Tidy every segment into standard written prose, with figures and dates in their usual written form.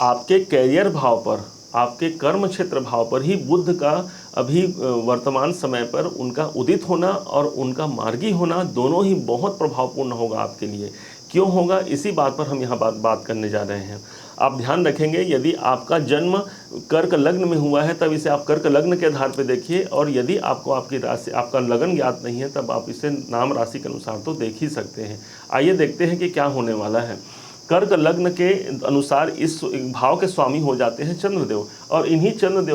आपके कैरियर भाव पर, आपके कर्म क्षेत्र भाव पर ही बुध का अभी वर्तमान समय पर उनका उदित होना और उनका मार्गी होना दोनों ही बहुत प्रभावपूर्ण होगा आपके लिए। क्यों होगा, इसी बात पर हम यहाँ बात करने जा रहे हैं। आप ध्यान रखेंगे, यदि आपका जन्म कर्क लग्न में हुआ है तब इसे आप कर्क लग्न के आधार पर देखिए, और यदि आपको आपकी राशि, आपका लगन ज्ञात नहीं है, तब आप इसे नाम राशि के अनुसार तो देख ही सकते हैं। आइए देखते हैं कि क्या होने वाला है। कर्क लग्न के अनुसार इस भाव के स्वामी हो जाते हैं चंद्रदेव, और इन्हीं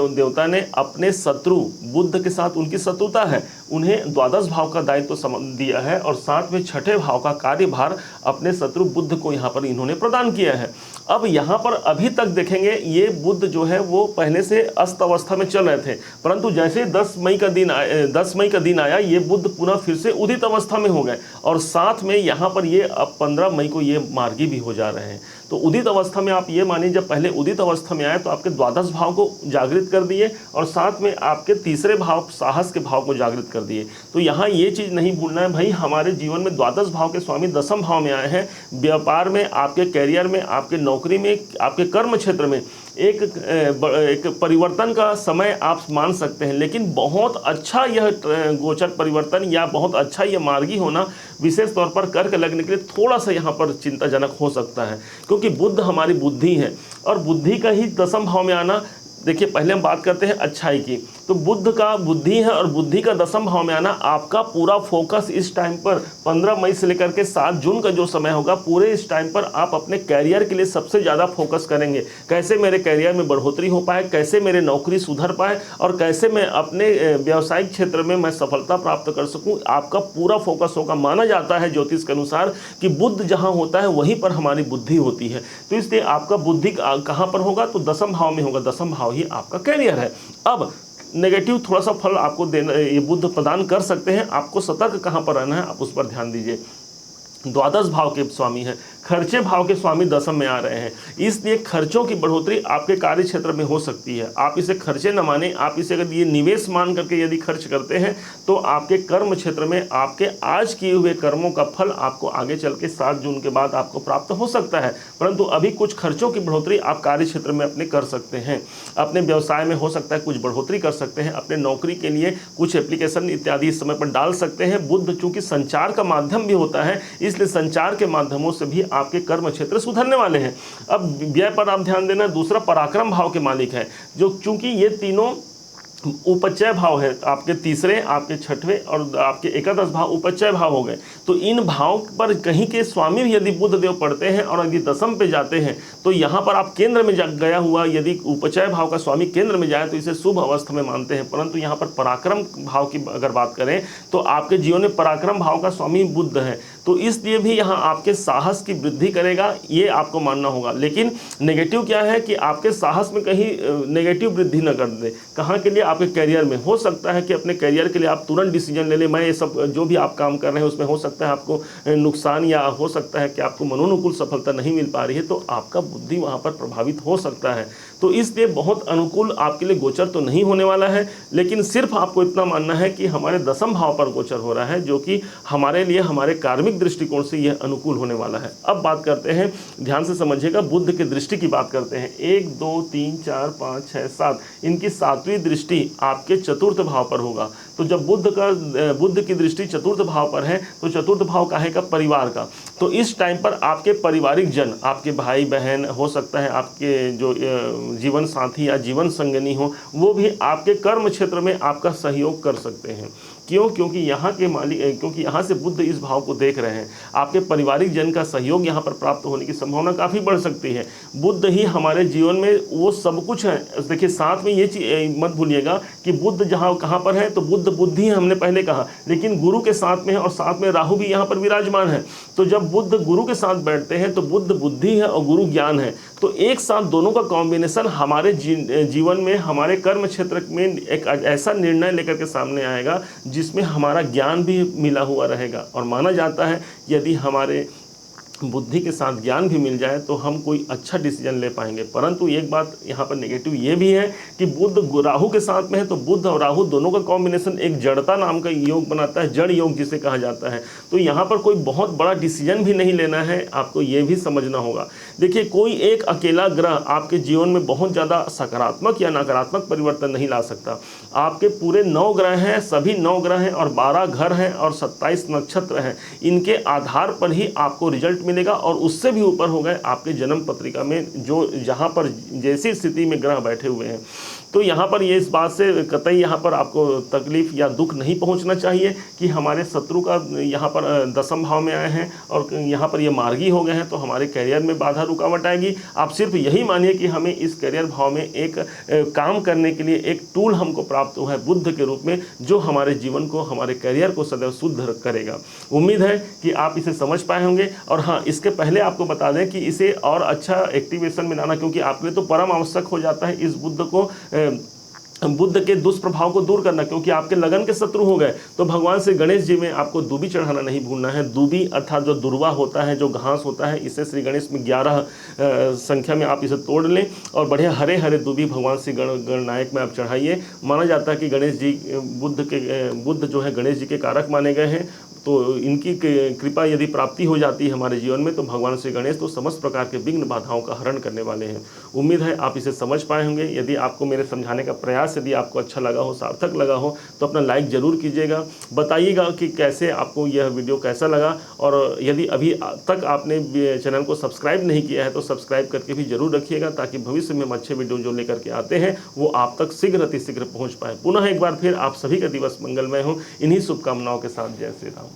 देवता ने अपने शत्रु बुध के साथ, उनकी शत्रुता है, उन्हें द्वादश भाव का दायित्व दिया है, और साथ में छठे भाव का कार्यभार अपने शत्रु बुध को यहाँ पर इन्होंने प्रदान किया है। अब यहाँ पर अभी तक देखेंगे, ये बुध जो है वो पहले से अस्त अवस्था में चल रहे थे, परंतु जैसे 10 मई का दिन आया, ये बुध पुनः फिर से उदित अवस्था में हो गए, और साथ में यहाँ पर ये अब 15 मई को ये मार्गी भी हो जा रहे हैं। तो उदित अवस्था में आप ये मानिए, जब पहले उदित अवस्था में आए तो आपके द्वादश भाव को जागृत कर दिए, और साथ में आपके तीसरे भाव साहस के भाव को जागृत कर दिए। तो यहाँ ये चीज़ नहीं भूलना है भाई, हमारे जीवन में द्वादश भाव के स्वामी दसम भाव में आए हैं। व्यापार में, आपके कैरियर में, आपके नौकरी में, आपके कर्म क्षेत्र में एक परिवर्तन का समय आप मान सकते हैं, लेकिन बहुत अच्छा यह गोचर परिवर्तन या बहुत अच्छा यह मार्गी होना विशेष तौर पर कर्क लग्न के लिए थोड़ा सा यहाँ पर चिंताजनक हो सकता है, क्योंकि बुध हमारी बुद्धि है, और बुद्धि का ही दसम भाव में आना, देखिए पहले हम बात करते हैं अच्छाई की, तो बुध का बुद्धि है और बुद्धि का दसम भाव में आना, आपका पूरा फोकस इस टाइम पर 15 मई से लेकर के 7 जून का जो समय होगा, पूरे इस टाइम पर आप अपने कैरियर के लिए सबसे ज़्यादा फोकस करेंगे। कैसे मेरे कैरियर में बढ़ोतरी हो पाए, कैसे मेरे नौकरी सुधर पाए, और कैसे मैं अपने व्यावसायिक क्षेत्र में मैं सफलता प्राप्त कर सकूँ, आपका पूरा फोकस होगा। माना जाता है ज्योतिष के अनुसार कि बुध जहाँ होता है वहीं पर हमारी बुद्धि होती है, तो इसलिए आपका बुद्धि कहाँ पर होगा, तो दसम भाव में होगा। दसम भाव ही आपका कैरियर है। अब नेगेटिव थोड़ा सा फल आपको देना, ये बुध प्रदान कर सकते हैं। आपको सतर्क कहाँ पर रहना है, आप उस पर ध्यान दीजिए। द्वादश भाव के स्वामी हैं, खर्चे भाव के स्वामी दसम में आ रहे हैं, इसलिए खर्चों की बढ़ोतरी आपके कार्य क्षेत्र में हो सकती है। आप इसे खर्चे न माने, आप इसे अगर ये निवेश मान करके यदि खर्च करते हैं तो आपके कर्म क्षेत्र में आपके आज किए हुए कर्मों का फल आपको आगे चल के 7 जून के बाद आपको प्राप्त हो सकता है। परंतु अभी कुछ खर्चों की बढ़ोतरी आप कार्य क्षेत्र में अपने कर सकते हैं। अपने व्यवसाय में हो सकता है कुछ बढ़ोतरी कर सकते हैं, अपने नौकरी के लिए कुछ एप्लीकेशन इत्यादि इस समय पर डाल सकते हैं। बुध चूंकि संचार का माध्यम भी होता है, इसलिए संचार के माध्यमों से भी आपके कर्म क्षेत्र सुधरने वाले हैं। अब व्यय पर आप ध्यान देना। दूसरा पराक्रम भाव के मालिक है, जो चूंकि ये तीनों उपचय भाव है, आपके तीसरे, आपके छठवें और आपके एकादश भाव उपचय भाव हो गए, तो इन भाव पर कहीं के स्वामी भी यदि बुध देव पढ़ते हैं और यदि दसम पे जाते हैं, तो यहाँ पर आप केंद्र में गया हुआ यदि उपचय भाव का स्वामी केंद्र में जाए तो इसे शुभ अवस्था में मानते हैं। परंतु यहाँ पर पराक्रम भाव की अगर बात करें तो आपके जीवन में पराक्रम भाव का स्वामी बुध है, तो इसलिए भी यहाँ आपके साहस की वृद्धि करेगा, ये आपको मानना होगा। लेकिन नेगेटिव क्या है कि आपके साहस में कहीं नेगेटिव वृद्धि न कर दे। कहाँ के लिए, आपके कैरियर में। हो सकता है कि अपने कैरियर के लिए आप तुरंत डिसीजन ले लें, मैं ये सब जो भी आप काम कर रहे हैं उसमें हो सकता है आपको नुकसान, या हो सकता है कि आपको मनोनुकूल सफलता नहीं मिल पा रही है, तो आपका बुद्धि वहाँ पर प्रभावित हो सकता है। तो इसलिए बहुत अनुकूल आपके लिए गोचर तो नहीं होने वाला है, लेकिन सिर्फ आपको इतना मानना है कि हमारे दसम भाव पर गोचर हो रहा है, जो कि हमारे लिए हमारे कार्मिक दृष्टिकोण से यह अनुकूल होने वाला है। अब बात करते हैं, ध्यान से समझिएगा, बुध की दृष्टि की बात करते हैं। 1 2 3 4 5 6 7 इनकी 7वीं दृष्टि आपके चतुर्थ भाव पर होगा। तो जब बुध की दृष्टि चतुर्थ भाव पर है, तो चतुर्थ भाव का है का परिवार का, तो इस टाइम पर आपके पारिवारिक जन, आपके भाई बहन, हो सकता है आपके जो जीवन साथी या जीवन संगनी हो, वो भी आपके कर्म क्षेत्र में आपका सहयोग कर सकते हैं। क्यों? क्योंकि यहाँ के मालिक, क्योंकि यहाँ से बुध इस भाव को देख रहे हैं, आपके पारिवारिक जन का सहयोग यहाँ पर प्राप्त होने की संभावना काफ़ी बढ़ सकती है। बुध ही हमारे जीवन में वो सब कुछ है। देखिए साथ में ये चीज मत भूलिएगा कि बुध जहाँ कहाँ पर है, तो बुध बुद्धि हमने पहले कहा, लेकिन गुरु के साथ में है और साथ में राहु भी यहाँ पर विराजमान है। तो जब बुध गुरु के साथ बैठते हैं तो बुध बुद्धि है और गुरु ज्ञान है, तो एक साथ दोनों का कॉम्बिनेशन हमारे जीवन में, हमारे कर्म क्षेत्र में एक ऐसा निर्णय लेकर के सामने आएगा जिसमें हमारा ज्ञान भी मिला हुआ रहेगा। और माना जाता है यदि हमारे बुद्धि के साथ ज्ञान भी मिल जाए तो हम कोई अच्छा डिसीजन ले पाएंगे। परंतु एक बात यहाँ पर नेगेटिव ये भी है कि बुध राहु के साथ में है, तो बुध और राहु दोनों का कॉम्बिनेशन एक जड़ता नाम का योग बनाता है, जड़ योग जिसे कहा जाता है। तो यहाँ पर कोई बहुत बड़ा डिसीजन भी नहीं लेना है, आपको ये भी समझना होगा। देखिए, कोई एक अकेला ग्रह आपके जीवन में बहुत ज़्यादा सकारात्मक या नकारात्मक परिवर्तन नहीं ला सकता। आपके पूरे 9 ग्रह हैं, सभी 9 ग्रह हैं और 12 घर हैं और 27 नक्षत्र हैं। इनके आधार पर ही आपको रिजल्ट मिलेगा और उससे भी ऊपर हो गए आपके जन्म पत्रिका में जो जहाँ पर जैसी स्थिति में ग्रह बैठे हुए हैं। तो यहाँ पर ये इस बात से कतई यहाँ पर आपको तकलीफ या दुख नहीं पहुँचना चाहिए कि हमारे शत्रु का यहाँ पर 10वें भाव में आए हैं और यहाँ पर ये मार्गी हो गए हैं तो हमारे करियर में बाधा रुकावट आएगी। आप सिर्फ यही मानिए कि हमें इस करियर भाव में एक काम करने के लिए एक टूल हमको प्राप्त हुआ है बुध के रूप में, जो हमारे जीवन को, हमारे करियर को सदैव शुद्ध करेगा। उम्मीद है कि आप इसे समझ पाए होंगे। और हाँ, इसके पहले आपको बता दें कि इसे और अच्छा एक्टिवेशन में लाना, क्योंकि आपके लिए तो परम आवश्यक हो जाता है इस बुध को, बुध के दुष्प्रभाव को दूर करना, क्योंकि आपके लगन के शत्रु हो गए। तो भगवान श्री गणेश जी में आपको दूबी चढ़ाना नहीं भूलना है। दूबी अर्थात जो दुर्वा होता है, जो घास होता है, इसे श्री गणेश में 11 संख्या में आप इसे तोड़ लें और बढ़िया हरे हरे दूबी भगवान श्री गणनायक में आप चढ़ाइए। माना जाता है कि गणेश जी बुध जो है गणेश जी के कारक माने गए हैं। तो इनकी कृपा यदि प्राप्ति हो जाती है हमारे जीवन में, तो भगवान श्री गणेश तो समस्त प्रकार के विघ्न बाधाओं का हरण करने वाले हैं। उम्मीद है आप इसे समझ पाए होंगे। यदि आपको मेरे समझाने का प्रयास यदि आपको अच्छा लगा हो, सार्थक लगा हो, तो अपना लाइक ज़रूर कीजिएगा। बताइएगा कि कैसे आपको यह वीडियो कैसा लगा, और यदि अभी तक आपने चैनल को सब्सक्राइब नहीं किया है तो सब्सक्राइब करके भी जरूर रखिएगा, ताकि भविष्य में हम अच्छे वीडियो जो लेकर के आते हैं वो आप तक शीघ्र अतिशीघ्र पहुँच पाए। पुनः एक बार फिर आप सभी का दिवस मंगलमय हो। इन्हीं शुभकामनाओं के साथ जय श्री राम।